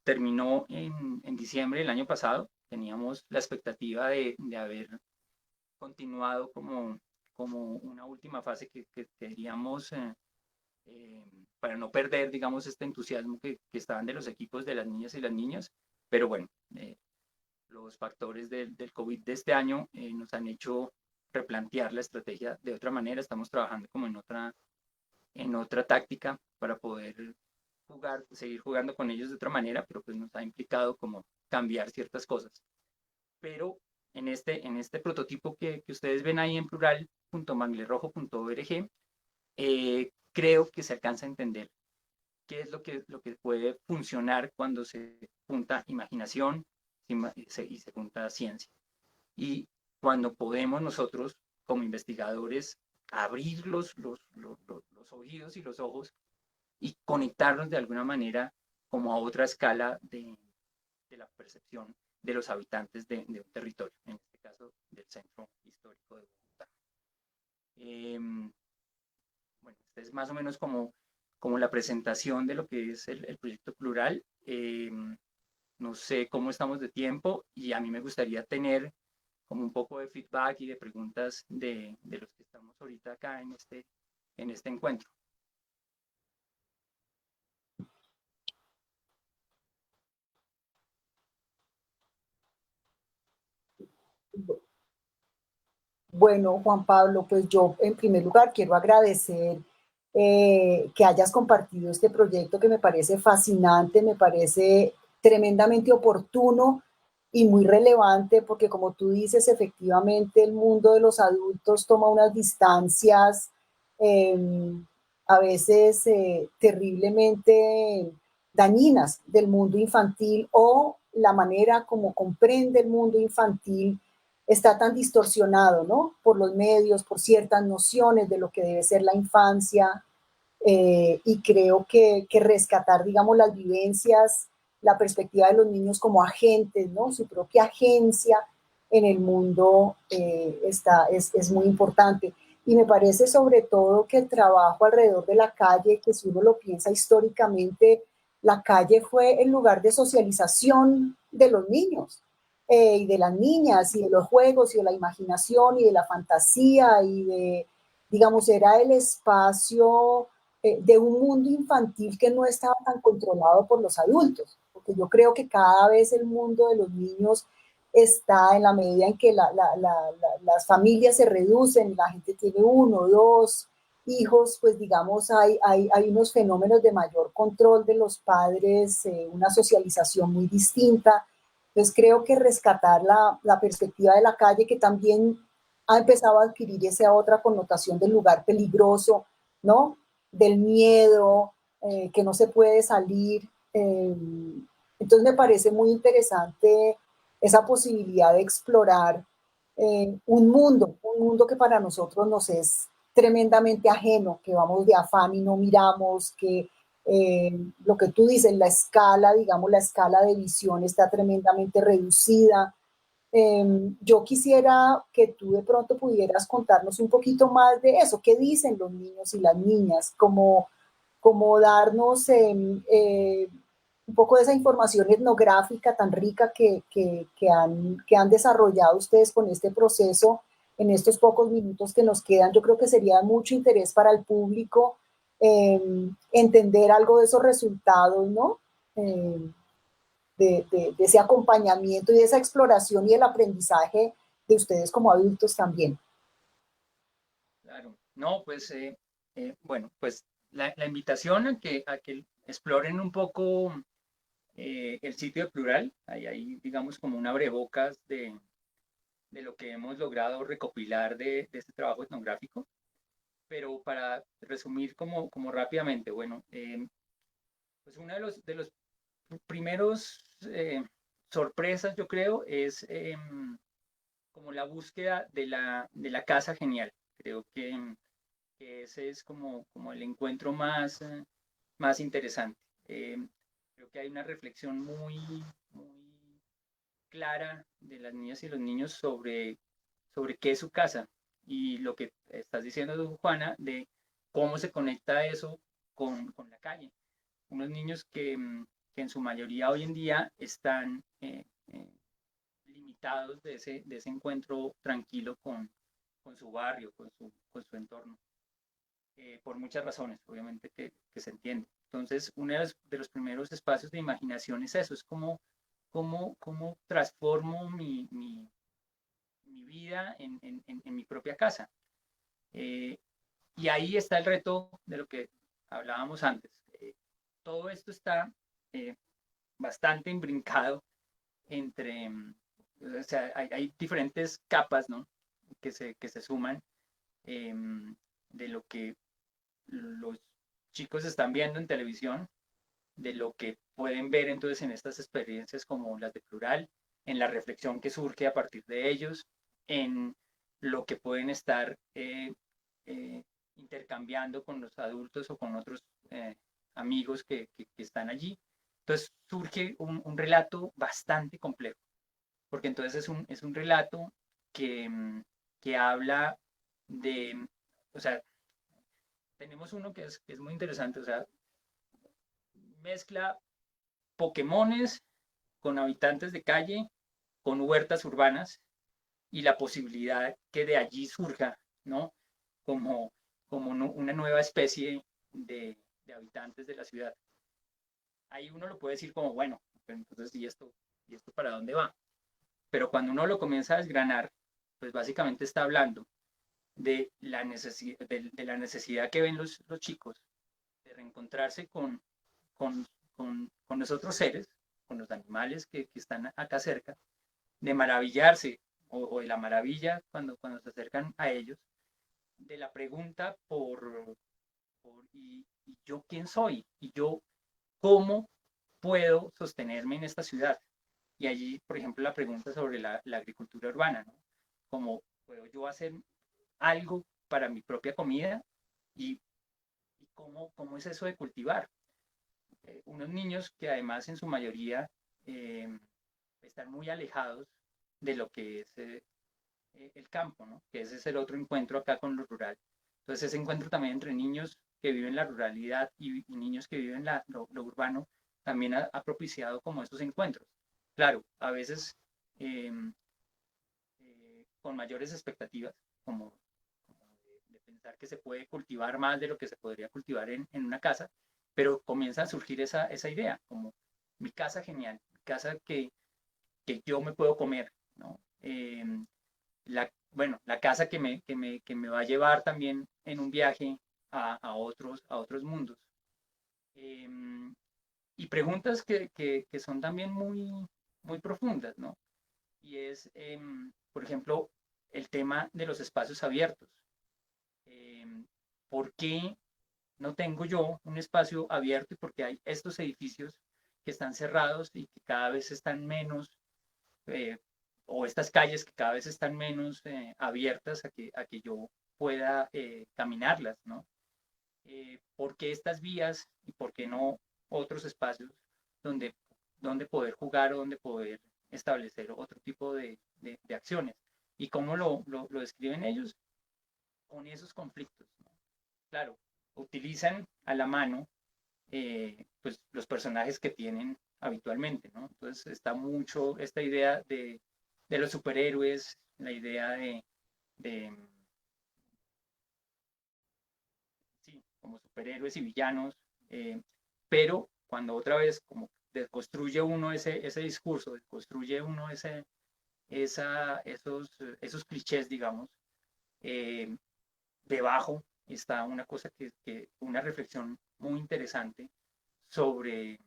terminó en diciembre del año pasado. Teníamos la expectativa de haber continuado como una última fase que queríamos para no perder, digamos, este entusiasmo que estaban de los equipos de las niñas y las niñas. Pero bueno, los factores del COVID de este año nos han hecho replantear la estrategia de otra manera. Estamos trabajando como en otra táctica para poder seguir jugando con ellos de otra manera, pero pues nos ha implicado como cambiar ciertas cosas. Pero en este prototipo que ustedes ven ahí en plural.manglerrojo.org, creo que se alcanza a entender qué es lo que puede funcionar cuando se junta imaginación y se junta ciencia. Y cuando podemos nosotros, como investigadores, abrir los oídos y los ojos y conectarnos de alguna manera como a otra escala de la percepción de los habitantes de un territorio, en este caso del centro histórico de Bogotá. Bueno, este es más o menos como la presentación de lo que es el proyecto Plural. No sé cómo estamos de tiempo y a mí me gustaría tener como un poco de feedback y de preguntas de los que estamos ahorita acá en este encuentro. Bueno, Juan Pablo, pues yo en primer lugar quiero agradecer que hayas compartido este proyecto que me parece fascinante, me parece tremendamente oportuno y muy relevante porque como tú dices, efectivamente el mundo de los adultos toma unas distancias eh, a veces terriblemente dañinas del mundo infantil o la manera como comprende el mundo infantil está tan distorsionado, ¿no? Por los medios, por ciertas nociones de lo que debe ser la infancia, y creo que rescatar, digamos, las vivencias, la perspectiva de los niños como agentes, ¿no? Su propia agencia en el mundo es muy importante. Y me parece sobre todo que el trabajo alrededor de la calle, que si uno lo piensa históricamente, la calle fue el lugar de socialización de los niños y de las niñas y de los juegos y de la imaginación y de la fantasía y de, digamos, era el espacio de un mundo infantil que no estaba tan controlado por los adultos, porque yo creo que cada vez el mundo de los niños está en la medida en que las familias se reducen, la gente tiene uno, dos hijos, pues digamos hay unos fenómenos de mayor control de los padres, una socialización muy distinta. Entonces creo que rescatar la perspectiva de la calle, que también ha empezado a adquirir esa otra connotación del lugar peligroso, ¿no? Del miedo, que no se puede salir. Entonces me parece muy interesante esa posibilidad de explorar un mundo que para nosotros nos es tremendamente ajeno, que vamos de afán y no miramos, que lo que tú dices, la escala, digamos, la escala de visión está tremendamente reducida. Yo quisiera que tú de pronto pudieras contarnos un poquito más de eso, qué dicen los niños y las niñas, como darnos un poco de esa información etnográfica tan rica que han desarrollado ustedes con este proceso en estos pocos minutos que nos quedan. Yo creo que sería de mucho interés para el público entender algo de esos resultados, ¿no? De ese acompañamiento y de esa exploración y el aprendizaje de ustedes como adultos también. Claro, no, pues Bueno, pues la invitación a que exploren un poco el sitio de Plural, ahí digamos como un abrebocas de lo que hemos logrado recopilar de este trabajo etnográfico, pero para resumir como rápidamente, bueno, pues uno de los primeros sorpresas, yo creo, es como la búsqueda de la casa genial. Creo que ese es como el encuentro más interesante. Eh, Creo que hay una reflexión muy clara de las niñas y los niños sobre qué es su casa y lo que estás diciendo tú, Juana, de cómo se conecta eso con la calle. Unos niños que en su mayoría hoy en día están limitados de ese encuentro tranquilo con su barrio, con su entorno, por muchas razones, obviamente que se entiende. Entonces, uno de los primeros espacios de imaginación es eso, es cómo transformo mi vida en mi propia casa. Eh, y ahí está el reto de lo que hablábamos antes. Todo esto está eh, bastante imbrincado entre, o sea, hay diferentes capas, ¿no? Que se suman eh, de lo que los chicos están viendo en televisión, de lo que pueden ver entonces en estas experiencias como las de Plural, en la reflexión que surge a partir de ellos, en lo que pueden estar eh, intercambiando con los adultos o con otros amigos que están allí. Entonces surge un relato bastante complejo, porque entonces es un relato que, que habla de, o sea, tenemos uno que es muy interesante, o sea, mezcla Pokémones con habitantes de calle, con huertas urbanas y la posibilidad que de allí surja, ¿no? Como, una nueva especie de habitantes de la ciudad. Ahí uno lo puede decir como, bueno, entonces, ¿y esto para dónde va? Pero cuando uno lo comienza a desgranar, pues básicamente está hablando de la necesidad que ven los chicos de reencontrarse con los otros seres, con los animales que están acá cerca, de maravillarse o de la maravilla cuando se acercan a ellos, de la pregunta ¿y yo quién soy? ¿Y yo cómo puedo sostenerme en esta ciudad? Y allí, por ejemplo, la pregunta sobre la agricultura urbana, ¿no? ¿Cómo puedo yo hacer algo para mi propia comida? ¿Y, y cómo es eso de cultivar? Unos niños que además en su mayoría eh, están muy alejados de lo que es el campo, ¿no? Que ese es el otro encuentro acá con lo rural. Entonces ese encuentro también entre niños que viven la ruralidad y niños que viven lo urbano también ha propiciado como estos encuentros. Claro, a veces eh, con mayores expectativas, como de pensar que se puede cultivar más de lo que se podría cultivar en una casa, pero comienza a surgir esa idea, como mi casa genial, mi casa que yo me puedo comer, ¿no? Bueno, la casa que me va a llevar también en un viaje a otros mundos. Eh, y preguntas que son también muy profundas, ¿no? Y es, por ejemplo, el tema de los espacios abiertos. Eh, ¿Por qué no tengo yo un espacio abierto y por qué hay estos edificios que están cerrados y que cada vez están menos, eh, o estas calles que cada vez están menos abiertas a que yo pueda caminarlas, ¿no? ¿Por qué estas vías y por qué no otros espacios donde, donde poder jugar o donde poder establecer otro tipo de acciones? ¿Y cómo lo describen ellos? Con esos conflictos, ¿no? Claro, utilizan a la mano pues, los personajes que tienen habitualmente, ¿no? Entonces está mucho esta idea de los superhéroes, la idea de sí, como superhéroes y villanos, eh, pero cuando otra vez como desconstruye uno ese discurso, desconstruye uno esos clichés, digamos, eh, debajo está una cosa una reflexión muy interesante sobre,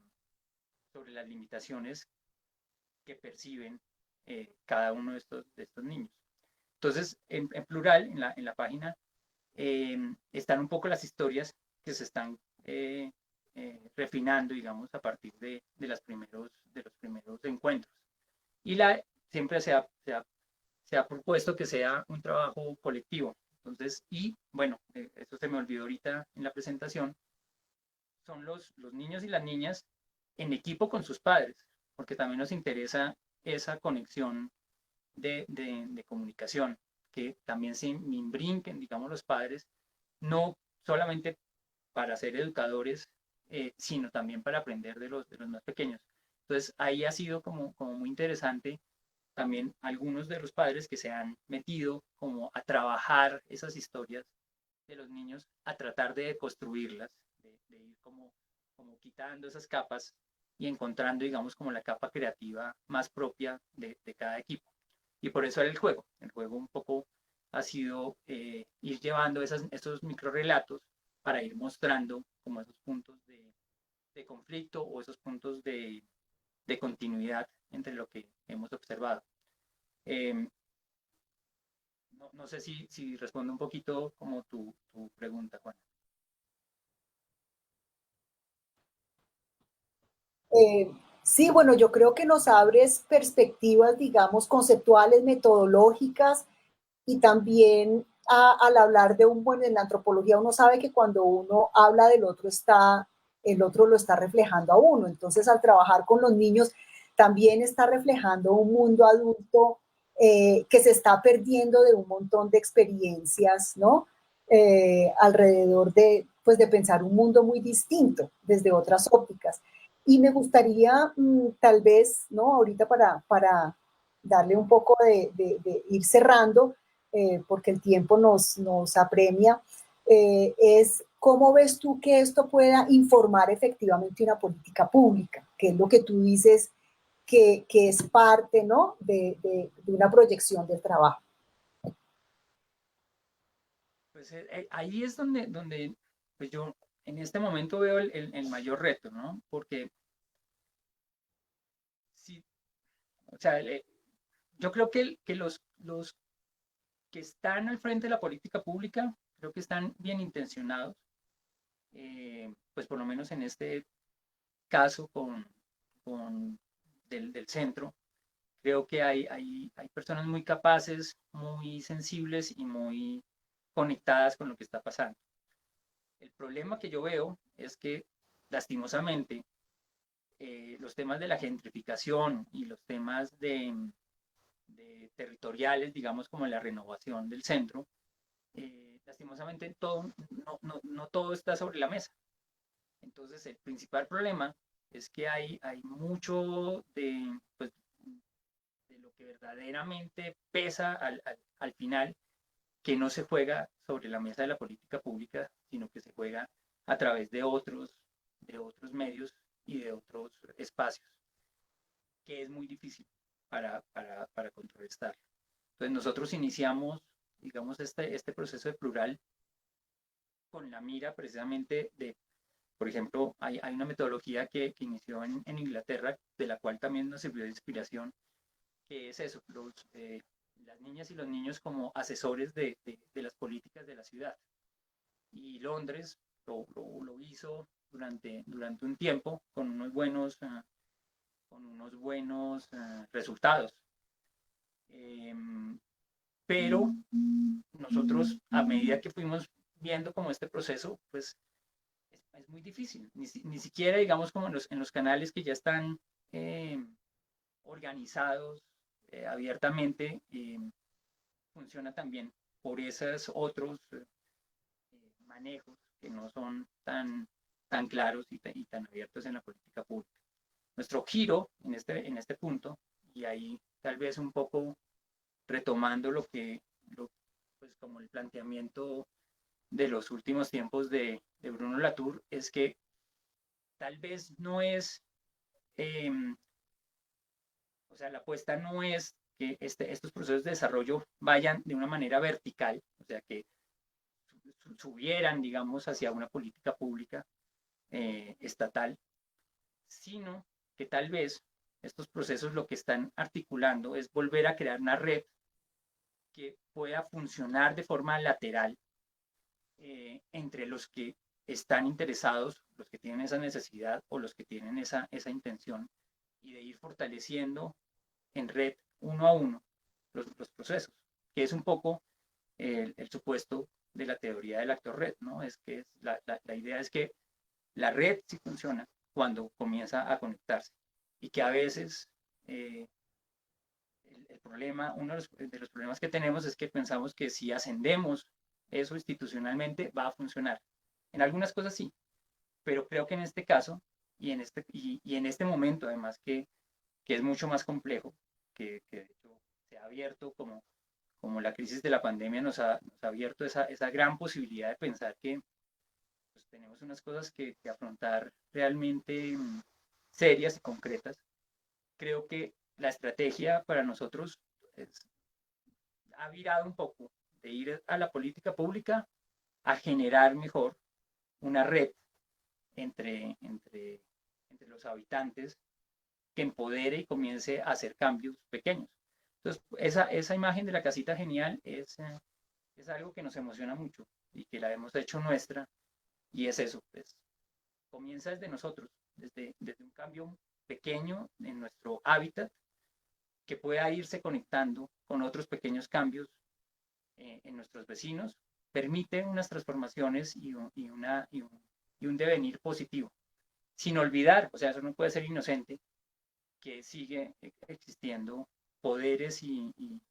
sobre las limitaciones que perciben cada uno de estos niños. Entonces, en plural, en la página, están un poco las historias que se están refinando, digamos, a partir de los primeros encuentros. Y siempre se ha propuesto que sea un trabajo colectivo. Entonces, y bueno, esto se me olvidó ahorita en la presentación, son los niños y las niñas en equipo con sus padres, porque también nos interesa esa conexión de comunicación, que también se imbrinquen, digamos, los padres, no solamente para ser educadores, sino también para aprender de los más pequeños. Entonces, ahí ha sido como muy interesante también algunos de los padres que se han metido como a trabajar esas historias de los niños, a tratar de construirlas, de ir como quitando esas capas y encontrando, digamos, como la capa creativa más propia de cada equipo. Y por eso era el juego. El juego un poco ha sido ir llevando esos microrelatos para ir mostrando como esos puntos de conflicto o esos puntos de continuidad entre lo que hemos observado. Eh, no sé si respondo un poquito como tu pregunta, Juan. Eh, sí, bueno, yo creo que nos abres perspectivas, digamos, conceptuales, metodológicas y también al hablar de un buen en la antropología uno sabe que cuando uno habla del otro el otro lo está reflejando a uno. Entonces al trabajar con los niños también está reflejando un mundo adulto que se está perdiendo de un montón de experiencias, ¿no? Alrededor de, pues, de pensar un mundo muy distinto desde otras ópticas. Y me gustaría tal vez, ¿no? Ahorita para darle un poco de ir cerrando, porque el tiempo nos apremia, es cómo ves tú que esto pueda informar efectivamente una política pública, que es lo que tú dices que es parte, ¿no? De una proyección del trabajo. Pues ahí es donde pues yo en este momento veo el mayor reto, ¿no? Porque sí, o sea, yo creo que los que están al frente de la política pública, creo que están bien intencionados, pues por lo menos en este caso con del centro, creo que hay personas muy capaces, muy sensibles y muy conectadas con lo que está pasando. El problema que yo veo es que, lastimosamente, los temas de la gentrificación y los temas de territoriales, digamos como la renovación del centro, lastimosamente no todo está sobre la mesa. Entonces, el principal problema es que hay mucho pues, de lo que verdaderamente pesa al final, que no se juega sobre la mesa de la política pública, sino que se juega a través de otros medios y de otros espacios, que es muy difícil para contrarrestar. Entonces nosotros iniciamos, digamos, este proceso de plural con la mira precisamente de, por ejemplo, hay una metodología que inició en Inglaterra, de la cual también nos sirvió de inspiración, que es eso, las niñas y los niños como asesores de las políticas de la ciudad. Y Londres lo hizo durante un tiempo con unos buenos resultados. Pero nosotros, a medida que fuimos viendo como este proceso, pues es muy difícil. Ni siquiera, digamos, como en los canales que ya están eh, organizados abiertamente, funciona también por esos otros manejos que no son tan claros y tan abiertos en la política pública. Nuestro giro en este punto, y ahí tal vez un poco retomando pues como el planteamiento de los últimos tiempos de Bruno Latour, es que tal vez no es, eh, o sea, la apuesta no es que estos procesos de desarrollo vayan de una manera vertical, o sea, que subieran, digamos, hacia una política pública estatal, sino que tal vez estos procesos lo que están articulando es volver a crear una red que pueda funcionar de forma lateral entre los que están interesados, los que tienen esa necesidad o los que tienen esa intención, y de ir fortaleciendo en red uno a uno los procesos, que es un poco el supuesto de la teoría del actor red, ¿no? Es que la idea es que la red sí funciona cuando comienza a conectarse y que a veces el problema, uno de los problemas que tenemos es que pensamos que si ascendemos eso institucionalmente va a funcionar. En algunas cosas sí, pero creo que en este caso y en este momento además que es mucho más complejo, que de hecho se ha abierto como la crisis de la pandemia nos ha abierto esa gran posibilidad de pensar que pues, tenemos unas cosas que afrontar realmente serias y concretas. Creo que la estrategia para nosotros ha virado un poco de ir a la política pública a generar mejor una red entre los habitantes que empodere y comience a hacer cambios pequeños. Entonces, esa imagen de la casita genial es algo que nos emociona mucho y que la hemos hecho nuestra y es eso, pues, comienza desde nosotros, desde un cambio pequeño en nuestro hábitat que pueda irse conectando con otros pequeños cambios en nuestros vecinos, permite unas transformaciones y un devenir positivo, sin olvidar, o sea, eso no puede ser inocente, que sigue existiendo poderes y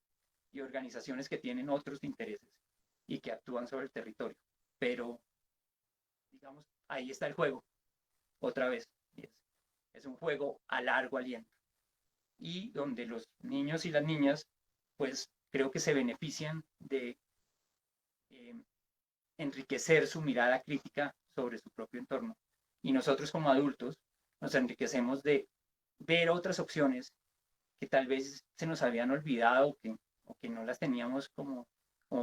organizaciones que tienen otros intereses y que actúan sobre el territorio. Pero, digamos, ahí está el juego, otra vez. Es un juego a largo aliento y donde los niños y las niñas, pues creo que se benefician de eh, enriquecer su mirada crítica sobre su propio entorno. Y nosotros como adultos nos enriquecemos de ver otras opciones que tal vez se nos habían olvidado o que no las teníamos como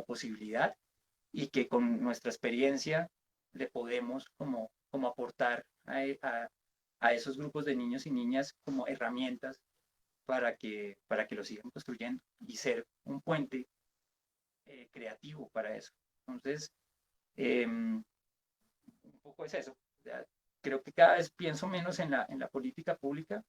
posibilidad y que con nuestra experiencia le podemos como aportar a esos grupos de niños y niñas como herramientas para que lo sigan construyendo y ser un puente creativo para eso. Entonces, un poco es eso. Ya, creo que cada vez pienso menos en la política pública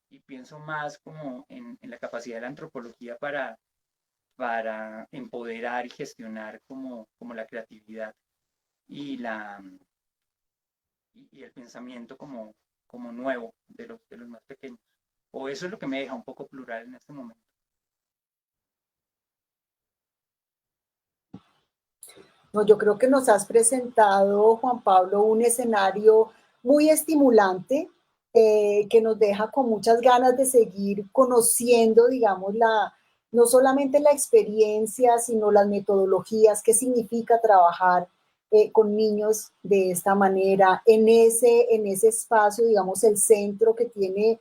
y pienso más como en la capacidad de la antropología para empoderar y gestionar como la creatividad y, y el pensamiento como nuevo de los más pequeños. O eso es lo que me deja un poco plural en este momento. No, yo creo que nos has presentado, Juan Pablo, un escenario muy estimulante que nos deja con muchas ganas de seguir conociendo, digamos, no solamente la experiencia, sino las metodologías, qué significa trabajar con niños de esta manera, en ese espacio, digamos, el centro que tiene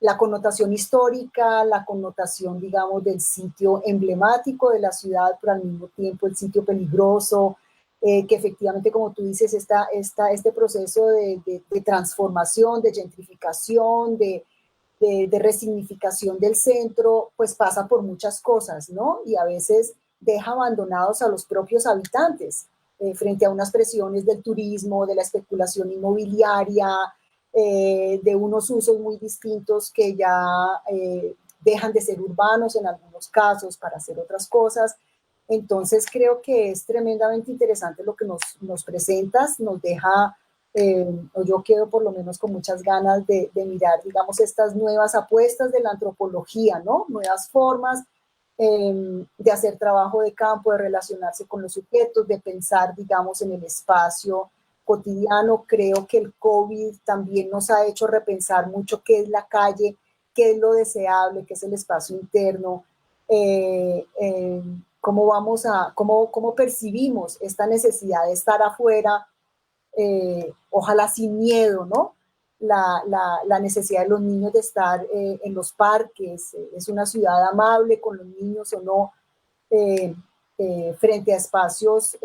la connotación histórica, la connotación, digamos, del sitio emblemático de la ciudad, pero al mismo tiempo el sitio peligroso, que efectivamente, como tú dices, este proceso de transformación, de gentrificación, de resignificación del centro, pues pasa por muchas cosas, ¿no? Y a veces deja abandonados a los propios habitantes frente a unas presiones del turismo, de la especulación inmobiliaria, de unos usos muy distintos que ya dejan de ser urbanos en algunos casos para hacer otras cosas. Entonces creo que es tremendamente interesante lo que nos presentas, nos deja, o yo quedo por lo menos con muchas ganas de mirar, digamos, estas nuevas apuestas de la antropología, ¿no? Nuevas formas de hacer trabajo de campo, de relacionarse con los sujetos, de pensar, digamos, en el espacio cotidiano. Creo que el COVID también nos ha hecho repensar mucho qué es la calle, qué es lo deseable, qué es el espacio interno, cómo cómo percibimos esta necesidad de estar afuera, ojalá sin miedo, ¿no? La necesidad de los niños de estar en los parques, es una ciudad amable con los niños o no. frente a espacios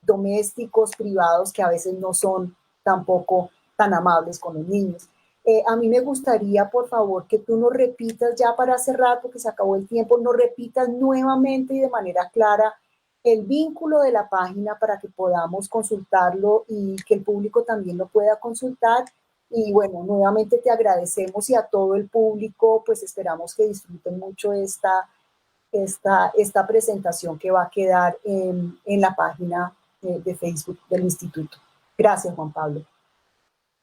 domésticos, privados, que a veces no son tampoco tan amables con los niños. A mí me gustaría, por favor, que tú nos repitas ya para cerrar, porque se acabó el tiempo, nos repitas nuevamente y de manera clara el vínculo de la página para que podamos consultarlo y que el público también lo pueda consultar. Y bueno, nuevamente te agradecemos y a todo el público, pues esperamos que disfruten mucho esta presentación que va a quedar en la página de Facebook del Instituto. Gracias, Juan Pablo.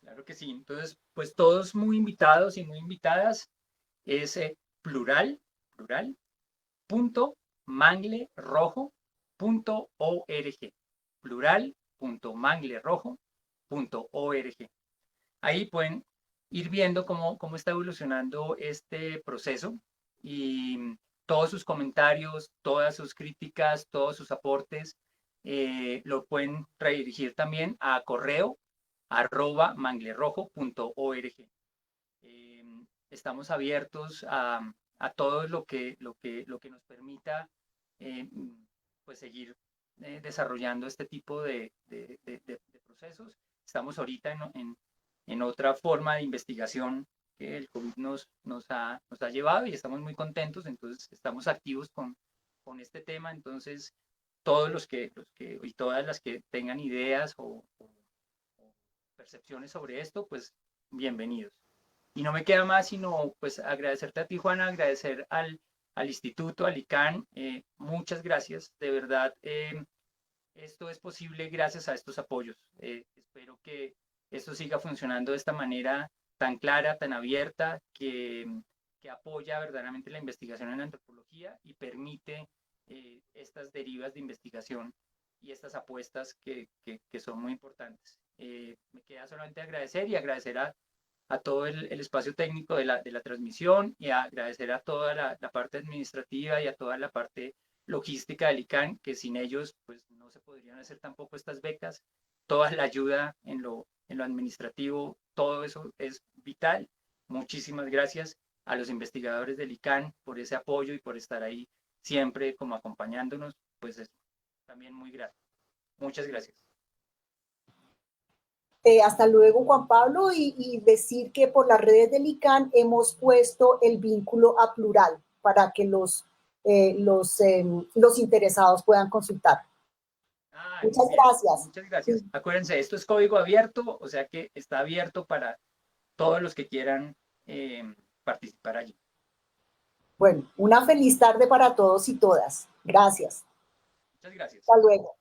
Claro que sí. Entonces, pues todos muy invitados y muy invitadas. Es plural, punto manglerojo.org. Plural.manglerojo.org. Ahí pueden ir viendo cómo está evolucionando este proceso y todos sus comentarios, todas sus críticas, todos sus aportes, lo pueden redirigir también a correo @manglerrojo.org. Estamos abiertos a todo lo que nos permita pues seguir desarrollando este tipo de procesos. Estamos ahorita en otra forma de investigación que el COVID nos ha llevado y estamos muy contentos, entonces estamos activos con este tema, entonces todos los que y todas las que tengan ideas o percepciones sobre esto, pues bienvenidos. Y no me queda más sino pues agradecerte a ti, Juana, agradecer al instituto, al ICANN, muchas gracias, de verdad, esto es posible gracias a estos apoyos. Espero que esto siga funcionando de esta manera tan clara, tan abierta, que apoya verdaderamente la investigación en antropología y permite estas derivas de investigación y estas apuestas que son muy importantes. Me queda solamente agradecer y agradecer a todo el espacio técnico de la transmisión y agradecer a toda la parte administrativa y a toda la parte logística del ICANN, que sin ellos pues no se podrían hacer tampoco estas becas. Toda la ayuda en lo administrativo, todo eso es vital. Muchísimas gracias a los investigadores del ICANN por ese apoyo y por estar ahí siempre como acompañándonos, pues es también muy grato. Muchas gracias. Hasta luego, Juan Pablo, y decir que por las redes del ICANN hemos puesto el vínculo a plural para que los interesados puedan consultar. Muchas gracias. Muchas gracias. Acuérdense, esto es código abierto, o sea que está abierto para todos los que quieran participar allí. Bueno, una feliz tarde para todos y todas. Gracias. Muchas gracias. Hasta luego.